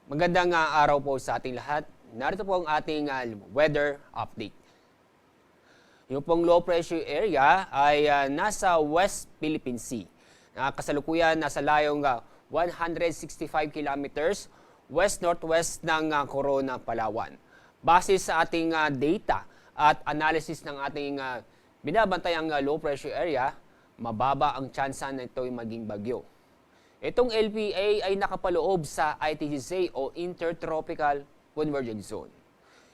Magandang araw po sa ating lahat. Narito po ang ating weather update. Yung pong low pressure area ay nasa West Philippine Sea. Kasalukuyan nasa layong 165 kilometers west-northwest ng Corona, Palawan. Base sa ating data at analysis ng ating binabantayang low pressure area, mababa ang tsansa na ito'y maging bagyo. Itong LPA ay nakapaloob sa ITGC o Intertropical Convergence Zone.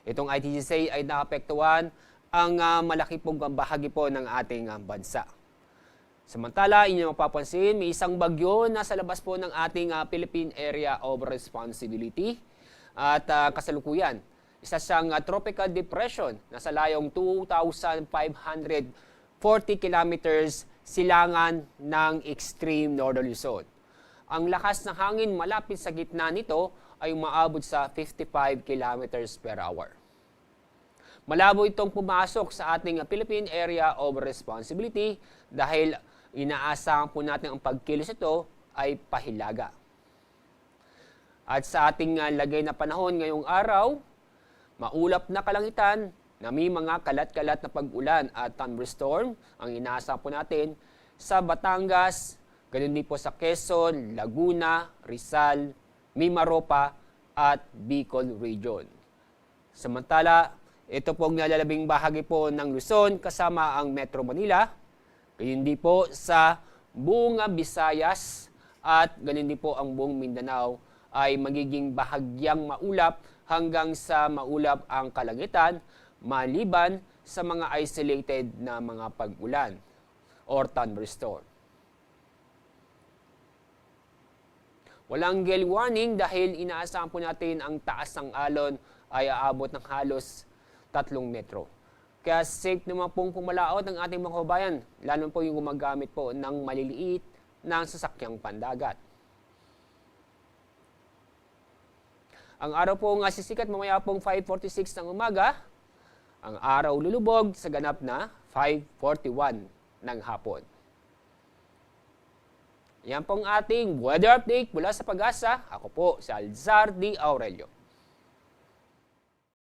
Itong ITGC ay naapektuhan ang malaki pong bahagi po ng ating bansa. Samantala, inyo mapapansin, may isang bagyo na sa labas po ng ating Philippine Area of Responsibility at kasalukuyan. Isa siyang tropical depression na sa layong 2,540 kilometers silangan ng extreme northerly zone. Ang lakas ng hangin malapit sa gitna nito ay umaabot sa 55 kilometers per hour. Malabo itong pumasok sa ating Philippine Area of Responsibility dahil inaasahan po natin ang pagkilos ito ay pahilaga. At sa ating lagay na panahon ngayong araw, maulap na kalangitan na may mga kalat-kalat na pag-ulan at thunderstorm ang inaasahan po natin sa Batangas, ganun din po sa Quezon, Laguna, Rizal, Mimaropa at Bicol Region. Samantala, ito pong nalalabing bahagi po ng Luzon kasama ang Metro Manila, ganun din po sa buong Visayas at ganun din po ang buong Mindanao ay magiging bahagyang maulap hanggang sa maulap ang kalangitan maliban sa mga isolated na mga pag-ulan or thunderstorm. Walang gale warning dahil inaasahan po natin ang taas ng alon ay aabot ng halos 3 metro. Kaya safe naman pong pumalaot ang ating mga kabayan, lalo po yung gumagamit po ng maliliit na sasakyang pandagat. Ang araw po nga sisikat mamaya pong 5:46 ng umaga, ang araw lulubog sa ganap na 5:41 ng hapon. Yan pong ating weather update mula sa Pag-asa. Ako po si Alzar D. Aurelio.